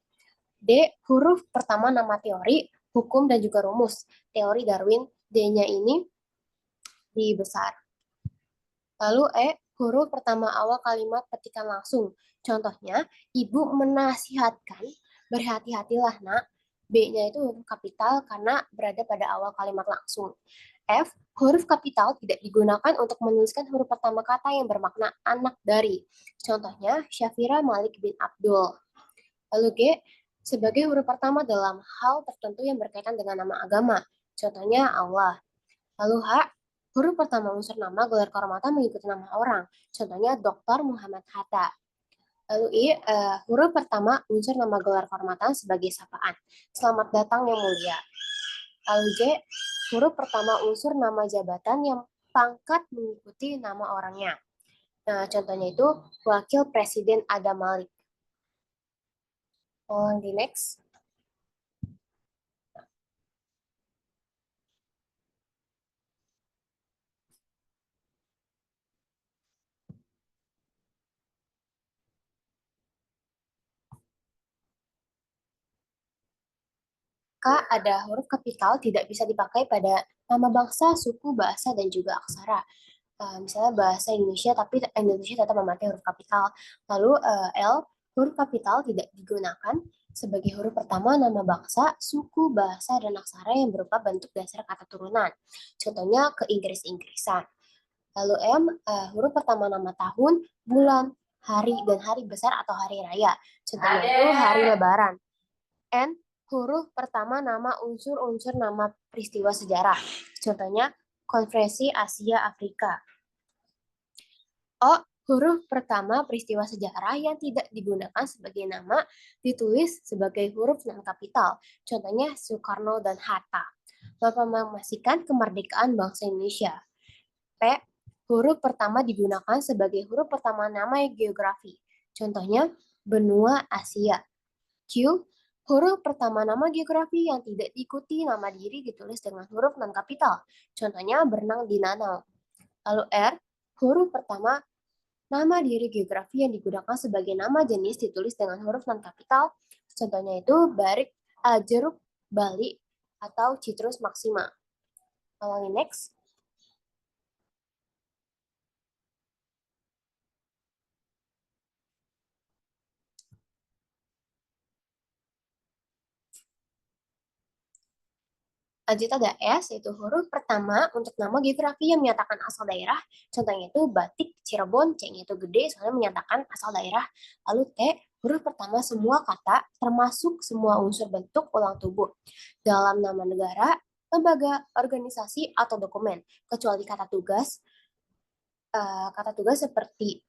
D, huruf pertama nama teori, hukum, dan juga rumus. Teori Darwin, D-nya ini dibesar. Lalu huruf pertama awal kalimat petikan langsung. Contohnya, ibu menasihatkan, berhati-hatilah nak. B-nya itu huruf kapital karena berada pada awal kalimat langsung. F, huruf kapital tidak digunakan untuk menuliskan huruf pertama kata yang bermakna anak dari. Contohnya, Syafira Malik bin Abdul. Lalu G, sebagai huruf pertama dalam hal tertentu yang berkaitan dengan nama agama. Contohnya Allah. Lalu H, huruf pertama unsur nama gelar kehormatan mengikuti nama orang. Contohnya Dr. Muhammad Hatta. Lalu I, huruf pertama unsur nama gelar kehormatan sebagai sapaan. Selamat datang yang mulia. Lalu J, huruf pertama unsur nama jabatan yang pangkat mengikuti nama orangnya. Nah, contohnya itu Wakil Presiden Adam Malik. Di next. K, ada huruf kapital tidak bisa dipakai pada nama bangsa, suku, bahasa, dan juga aksara. Misalnya bahasa Indonesia, tapi Indonesia tetap memakai huruf kapital. Lalu L, huruf kapital tidak digunakan sebagai huruf pertama nama bangsa, suku, bahasa, dan aksara yang berupa bentuk dasar kata turunan. Contohnya ke Inggris-Inggrisan. Lalu M, huruf pertama nama tahun, bulan, hari, dan hari besar atau hari raya. Contohnya itu hari lebaran. N, huruf pertama nama unsur-unsur nama peristiwa sejarah. Contohnya Konferensi Asia Afrika. O, huruf pertama peristiwa sejarah yang tidak digunakan sebagai nama ditulis sebagai huruf non kapital. Contohnya Soekarno dan Hatta. Mempromosikan kemerdekaan bangsa Indonesia. P, huruf pertama digunakan sebagai huruf pertama nama geografi. Contohnya benua Asia. Q, Huruf pertama nama geografi yang tidak diikuti nama diri ditulis dengan huruf non-kapital. Contohnya berenang di danau. Lalu R, huruf pertama nama diri geografi yang digunakan sebagai nama jenis ditulis dengan huruf non-kapital. Contohnya itu barik, jeruk, bali, atau citrus maksima. Ulangi next. Lanjut ada S, yaitu huruf pertama untuk nama geografi yang menyatakan asal daerah. Contohnya itu batik, Cirebon, C-nya itu gede, soalnya menyatakan asal daerah. Lalu T, huruf pertama semua kata, termasuk semua unsur bentuk ulang tubuh. Dalam nama negara, lembaga, organisasi, atau dokumen. Kecuali kata tugas seperti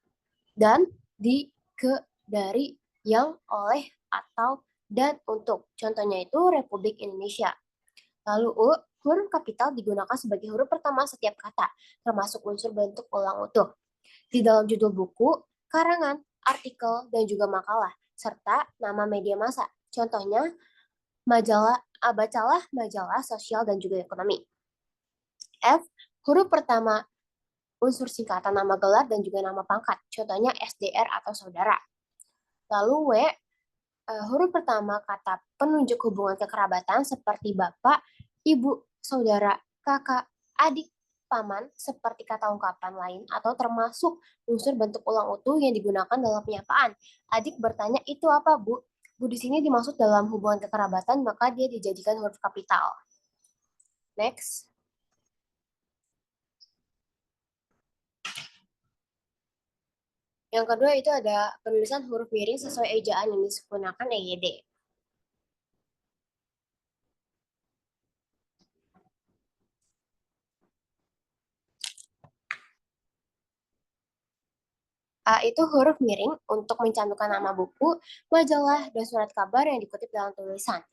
dan, di, ke, dari, yang, oleh, atau, dan, untuk. Contohnya itu Republik Indonesia. Lalu U, huruf kapital digunakan sebagai huruf pertama setiap kata, termasuk unsur bentuk ulang utuh. Di dalam judul buku, karangan, artikel, dan juga makalah, serta nama media massa. Contohnya, bacalah majalah sosial dan juga ekonomi. F, huruf pertama unsur singkatan nama gelar dan juga nama pangkat. Contohnya SDR atau saudara. Lalu W, huruf pertama kata penunjuk hubungan kekerabatan seperti bapak, ibu, saudara, kakak, adik, paman, seperti kata ungkapan lain atau termasuk unsur bentuk ulang utuh yang digunakan dalam penyapaan. Adik bertanya, itu apa, Bu? Bu di sini dimaksud dalam hubungan kekerabatan, maka dia dijadikan huruf kapital. Next. Yang kedua itu ada penulisan huruf miring sesuai ejaan yang digunakan EYD. A itu huruf miring untuk mencantumkan nama buku, majalah, dan surat kabar yang dikutip dalam tulisan.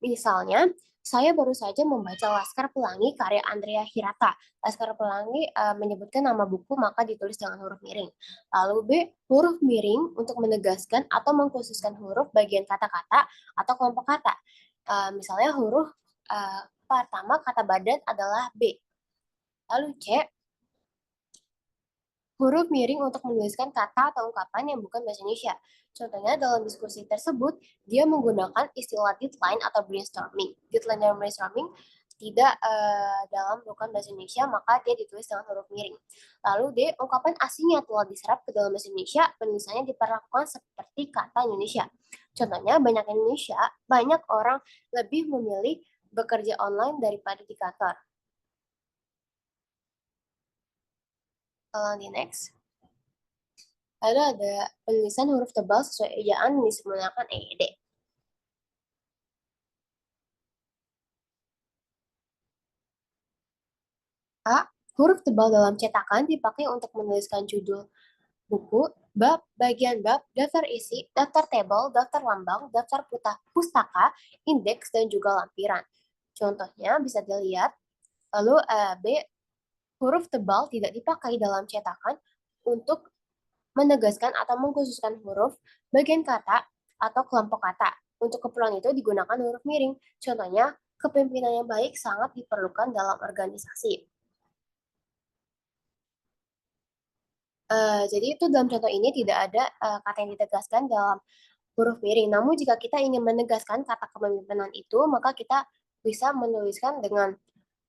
Misalnya, saya baru saja membaca Laskar Pelangi karya Andrea Hirata. Laskar Pelangi menyebutkan nama buku, maka ditulis dengan huruf miring. Lalu B, huruf miring untuk menegaskan atau mengkhususkan huruf bagian kata-kata atau kelompok kata. Misalnya huruf pertama kata badan adalah B. Lalu C, huruf miring untuk menuliskan kata atau ungkapan yang bukan bahasa Indonesia. Contohnya dalam diskusi tersebut, dia menggunakan istilah deadline atau brainstorming. Deadline dan brainstorming tidak dalam bukan bahasa Indonesia, maka dia ditulis dengan huruf miring. Lalu D, ungkapan asing yang telah diserap ke dalam bahasa Indonesia, penulisannya diperlakukan seperti kata Indonesia. Contohnya, banyak orang lebih memilih bekerja online daripada di kantor. Di next. Lalu ada penulisan huruf tebal sesuai ejaan yang menggunakan EYD. A. Huruf tebal dalam cetakan dipakai untuk menuliskan judul buku, bab, bagian bab, daftar isi, daftar tabel, daftar lambang, daftar pustaka, indeks, dan juga lampiran. Contohnya bisa dilihat. Lalu B. Huruf tebal tidak dipakai dalam cetakan untuk menegaskan atau mengkhususkan huruf, bagian kata, atau kelompok kata. Untuk keperluan itu digunakan huruf miring. Contohnya, kepemimpinan yang baik sangat diperlukan dalam organisasi. Jadi itu dalam contoh ini tidak ada kata yang ditegaskan dalam huruf miring. Namun jika kita ingin menegaskan kata kepemimpinan itu, maka kita bisa menuliskan dengan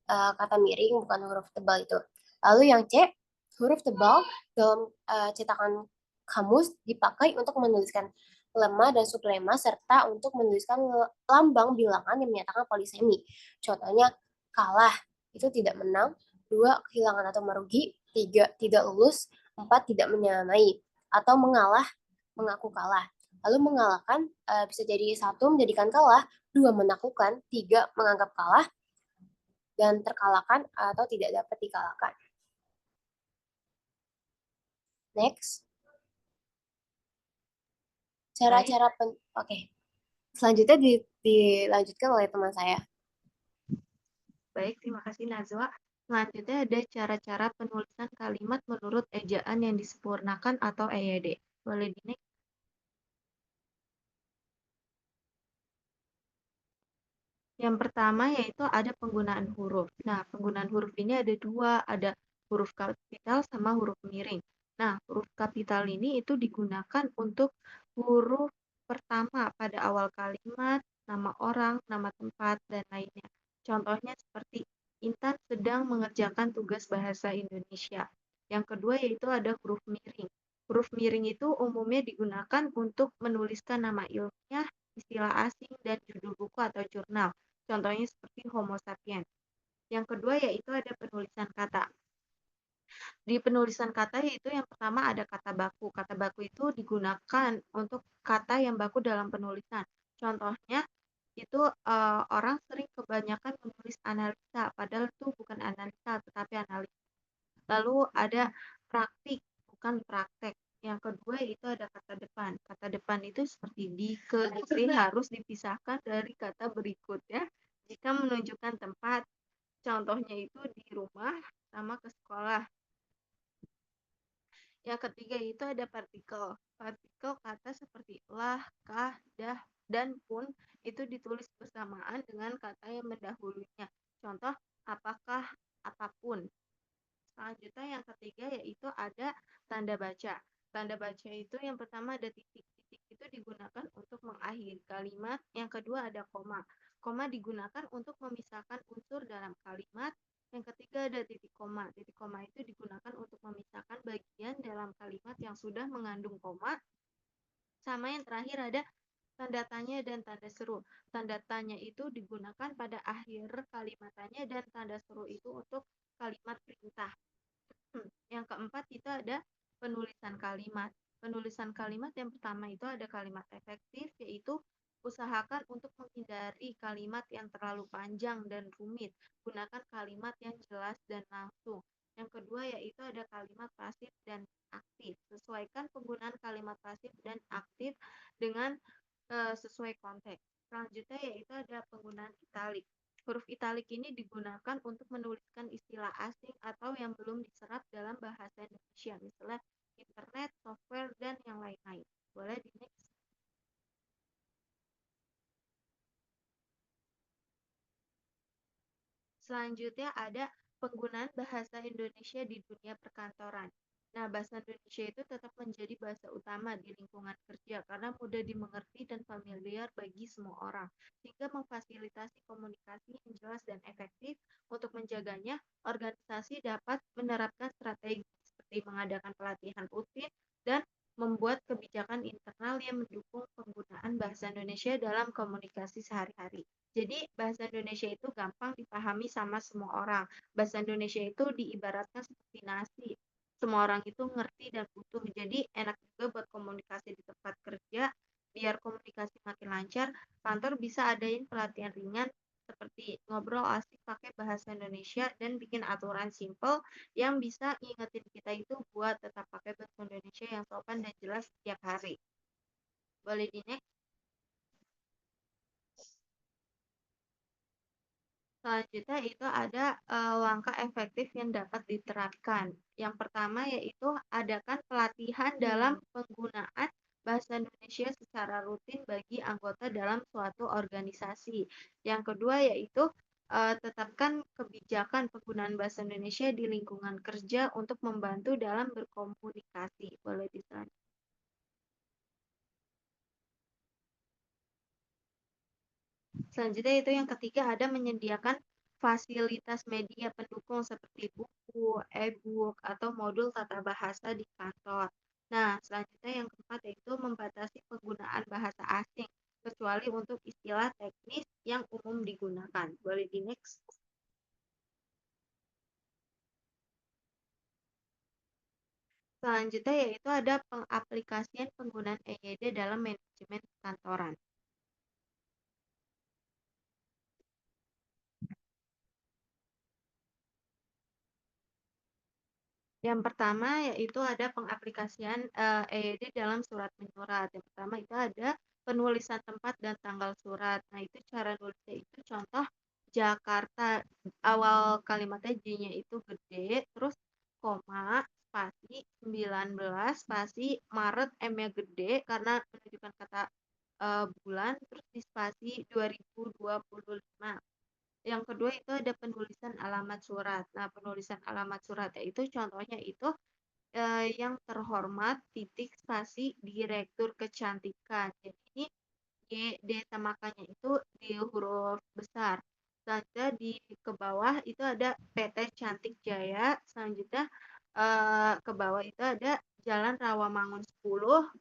kata miring, bukan huruf tebal itu. Lalu yang C, huruf tebal dalam cetakan kamus dipakai untuk menuliskan lemma dan sublema serta untuk menuliskan lambang bilangan yang menyatakan polisemi. Contohnya kalah itu tidak menang, 2 kehilangan atau merugi, 3 tidak lulus, 4 tidak menyamai, atau mengalah mengaku kalah. Lalu mengalahkan bisa jadi 1 menjadikan kalah, 2 menaklukkan, 3 menganggap kalah, dan terkalahkan atau tidak dapat dikalahkan. Next. Cara-cara Oke. Selanjutnya dilanjutkan oleh teman saya. Baik, terima kasih Nazwa. Selanjutnya ada cara-cara penulisan kalimat menurut ejaan yang disempurnakan atau EYD. Boleh di next? Yang pertama yaitu ada penggunaan huruf. Nah, penggunaan huruf ini ada dua, ada huruf kapital sama huruf miring. Nah, huruf kapital ini itu digunakan untuk huruf pertama pada awal kalimat, nama orang, nama tempat, dan lainnya. Contohnya seperti Intan sedang mengerjakan tugas bahasa Indonesia. Yang kedua yaitu ada huruf miring. Huruf miring itu umumnya digunakan untuk menuliskan nama ilmiah, istilah asing, dan judul buku atau jurnal. Contohnya seperti Homo sapiens. Yang kedua yaitu ada penulisan kata. Di penulisan kata yaitu yang pertama ada kata baku. Kata baku itu digunakan untuk kata yang baku dalam penulisan. Contohnya itu orang sering kebanyakan menulis analisa, padahal itu bukan analisa tetapi analisa. Lalu ada praktik, bukan praktek. Yang kedua itu ada kata depan. Kata depan itu seperti di, ke, harus dipisahkan dari kata berikut ya. Jika menunjukkan tempat, contohnya itu di rumah sama ke sekolah. Yang ketiga itu ada partikel. Partikel kata seperti lah, kah, dah, dan pun itu ditulis bersamaan dengan kata yang mendahulunya. Contoh, apakah, apapun. Selanjutnya yang ketiga yaitu ada tanda baca. Tanda baca itu yang pertama ada titik. Titik itu digunakan untuk mengakhiri kalimat. Yang kedua ada koma. Koma digunakan untuk memisahkan unsur dalam kalimat. Yang ketiga ada titik koma. Titik koma itu digunakan untuk memisahkan bagian dalam kalimat yang sudah mengandung koma. Sama yang terakhir ada tanda tanya dan tanda seru. Tanda tanya itu digunakan pada akhir kalimat tanya dan tanda seru itu untuk kalimat perintah. Yang keempat itu ada penulisan kalimat. Penulisan kalimat yang pertama itu ada kalimat efektif, yaitu usahakan untuk menghindari kalimat yang terlalu panjang dan rumit. Gunakan kalimat yang jelas dan langsung. Yang kedua yaitu ada kalimat pasif dan aktif. Sesuaikan penggunaan kalimat pasif dan aktif dengan sesuai konteks. Selanjutnya yaitu ada penggunaan italik. Huruf italik ini digunakan untuk menuliskan istilah asing atau yang belum diserap dalam bahasa Indonesia, misalnya internet, software, dan yang lain-lain. Boleh di next. Selanjutnya ada penggunaan bahasa Indonesia di dunia perkantoran. Nah, bahasa Indonesia itu tetap menjadi bahasa utama di lingkungan kerja karena mudah dimengerti dan familiar bagi semua orang, sehingga memfasilitasi komunikasi yang jelas dan efektif. Untuk menjaganya, organisasi dapat menerapkan strategi seperti mengadakan pelatihan rutin dan membuat kebijakan internal yang mendukung penggunaan bahasa Indonesia dalam komunikasi sehari-hari. Jadi bahasa Indonesia itu gampang dipahami sama semua orang. Bahasa Indonesia itu diibaratkan seperti nasi. Semua orang itu ngerti dan butuh. Jadi enak juga buat komunikasi di tempat kerja. Biar komunikasi makin lancar, kantor bisa adain pelatihan ringan seperti ngobrol asik pakai bahasa Indonesia dan bikin aturan simple yang bisa ngingetin kita itu buat tetap pakai bahasa Indonesia yang sopan dan jelas setiap hari. Boleh di next. Selanjutnya itu ada langkah efektif yang dapat diterapkan. Yang pertama yaitu adakan pelatihan dalam penggunaan bahasa Indonesia secara rutin bagi anggota dalam suatu organisasi. Yang kedua yaitu tetapkan kebijakan penggunaan bahasa Indonesia di lingkungan kerja untuk membantu dalam berkomunikasi. Boleh diselanjutkan. Selanjutnya itu yang ketiga ada menyediakan fasilitas media pendukung seperti buku, e-book, atau modul tata bahasa di kantor. Nah, selanjutnya yang keempat yaitu membatasi penggunaan bahasa asing, kecuali untuk istilah teknis yang umum digunakan. Boleh di next. Selanjutnya yaitu ada pengaplikasian penggunaan EYD dalam manajemen kantoran. Yang pertama yaitu ada pengaplikasian EYD dalam surat menyurat. Yang pertama itu ada penulisan tempat dan tanggal surat. Nah, itu cara nulisnya itu contoh Jakarta, awal kalimatnya J-nya itu gede, terus koma, spasi 19, spasi Maret M-nya gede karena menunjukkan kata bulan, terus di spasi 2025. Yang kedua itu ada penulisan alamat surat. Nah, penulisan alamat suratnya itu contohnya itu yang terhormat titik spasi Direktur Kecantikan. Jadi ini D sama K-nya itu di huruf besar. Selanjutnya ke bawah itu ada PT Cantik Jaya. Selanjutnya ke bawah itu ada Jalan Rawamangun 10,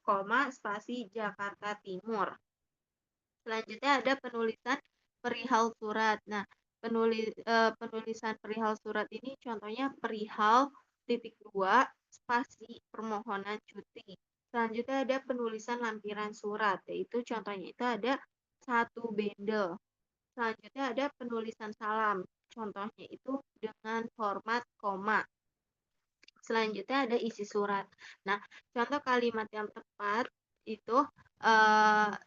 spasi Jakarta Timur. Selanjutnya ada penulisan perihal surat. Nah, penulisan perihal surat ini contohnya perihal titik dua spasi permohonan cuti. Selanjutnya ada penulisan lampiran surat, yaitu contohnya itu ada satu bendel. Selanjutnya ada penulisan salam, contohnya itu dengan hormat koma. Selanjutnya ada isi surat. Nah, contoh kalimat yang tepat itu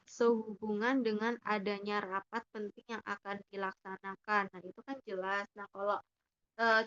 sehubungan dengan adanya rapat penting yang akan dilaksanakan. Nah, itu kan jelas. Nah, kalau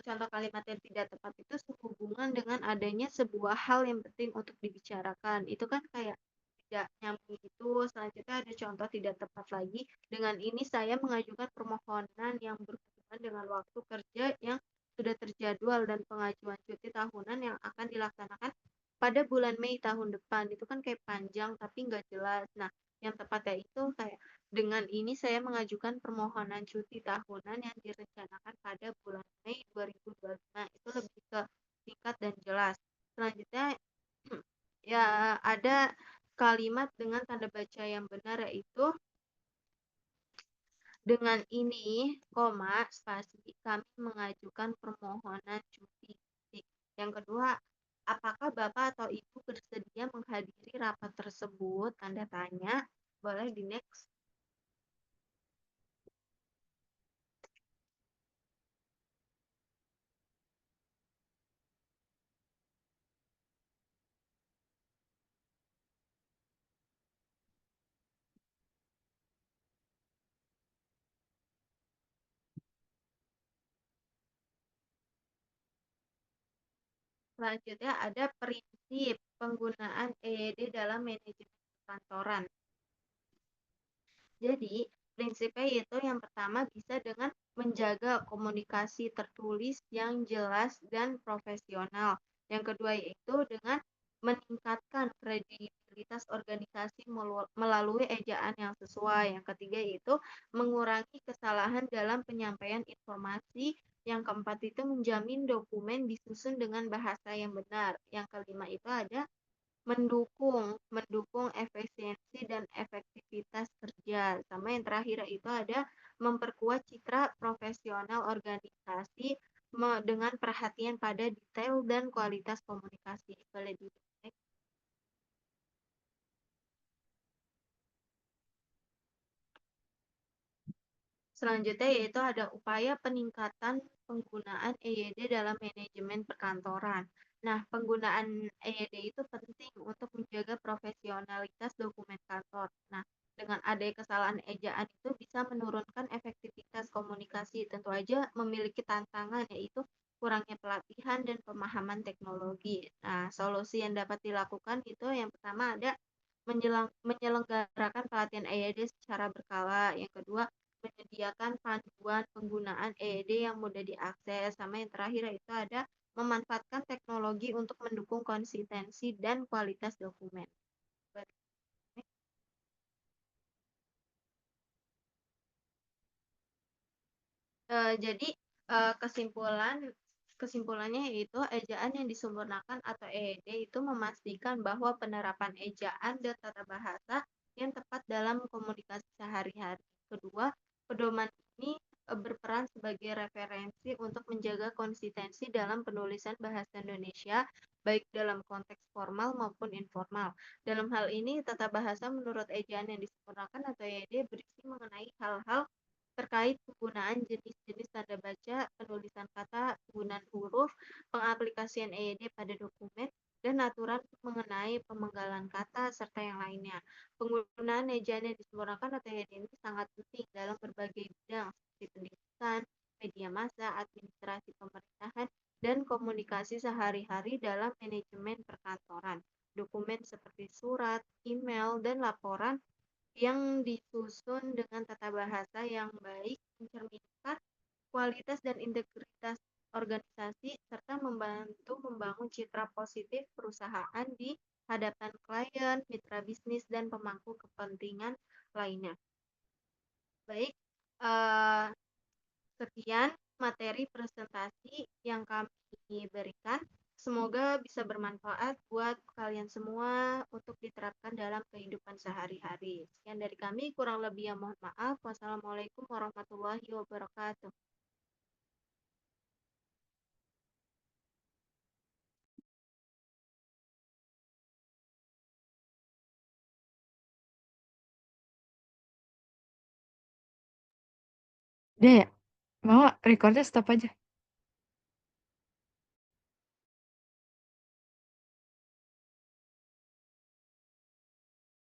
contoh kalimat yang tidak tepat itu sehubungan dengan adanya sebuah hal yang penting untuk dibicarakan. Itu kan kayak tidak nyambung itu. Selanjutnya ada contoh tidak tepat lagi. Dengan ini saya mengajukan permohonan yang berhubungan dengan waktu kerja yang sudah terjadwal dan pengajuan cuti tahunan yang akan dilaksanakan pada bulan Mei tahun depan. Itu kan kayak panjang tapi nggak jelas. Nah, yang tepatnya itu kayak dengan ini saya mengajukan permohonan cuti tahunan yang direncanakan pada bulan Mei 2025. Itu lebih ke singkat dan jelas. Selanjutnya ya ada kalimat dengan tanda baca yang benar yaitu dengan ini, koma, spasi, kami mengajukan permohonan cuti. Yang kedua, apakah Bapak atau Ibu bersedia menghadiri rapat tersebut? Tanda tanya. Boleh di next. Selanjutnya ada prinsip penggunaan EYD dalam manajemen kantoran. Jadi, prinsipnya itu yang pertama bisa dengan menjaga komunikasi tertulis yang jelas dan profesional. Yang kedua yaitu dengan meningkatkan kredibilitas organisasi melalui ejaan yang sesuai. Yang ketiga yaitu mengurangi kesalahan dalam penyampaian informasi. Yang keempat itu menjamin dokumen disusun dengan bahasa yang benar. Yang kelima itu ada mendukung efisiensi dan efektivitas kerja. Sama yang terakhir itu ada memperkuat citra profesional organisasi dengan perhatian pada detail dan kualitas komunikasi. Boleh di Selanjutnya yaitu ada upaya peningkatan penggunaan EYD dalam manajemen perkantoran. Nah, penggunaan EYD itu penting untuk menjaga profesionalitas dokumen kantor. Nah, dengan adanya kesalahan ejaan itu bisa menurunkan efektivitas komunikasi. Tentu aja memiliki tantangan yaitu kurangnya pelatihan dan pemahaman teknologi. Nah, solusi yang dapat dilakukan itu yang pertama ada menyelenggarakan pelatihan EYD secara berkala. Yang kedua, menyediakan panduan penggunaan EYD yang mudah diakses. Sama yang terakhir itu ada memanfaatkan teknologi untuk mendukung konsistensi dan kualitas dokumen. Jadi kesimpulannya yaitu ejaan yang disempurnakan atau EYD itu memastikan bahwa penerapan ejaan dan tata bahasa yang tepat dalam komunikasi sehari-hari. Kedua, pedoman ini berperan sebagai referensi untuk menjaga konsistensi dalam penulisan bahasa Indonesia baik dalam konteks formal maupun informal. Dalam hal ini, tata bahasa menurut ejaan yang disempurnakan atau EYD berisi mengenai hal-hal terkait penggunaan jenis-jenis tanda baca, penulisan kata, penggunaan huruf, pengaplikasian EYD pada dokumen, dan aturan mengenai pemenggalan kata, serta yang lainnya. Penggunaan ejaan yang disempurnakan atau EYD ini sangat penting dalam berbagai bidang seperti pendidikan, media massa, administrasi pemerintahan, dan komunikasi sehari-hari dalam manajemen perkantoran. Dokumen seperti surat, email, dan laporan yang disusun dengan tata bahasa yang baik, mencerminkan kualitas dan integritas organisasi, serta membantu membangun citra positif perusahaan di hadapan klien, mitra bisnis, dan pemangku kepentingan lainnya. Baik, eh, sekian materi presentasi yang kami berikan. Semoga bisa bermanfaat buat kalian semua untuk diterapkan dalam kehidupan sehari-hari. Sekian dari kami, kurang lebih ya mohon maaf. Wassalamualaikum warahmatullahi wabarakatuh. Udah ya? Mau recordnya stop aja.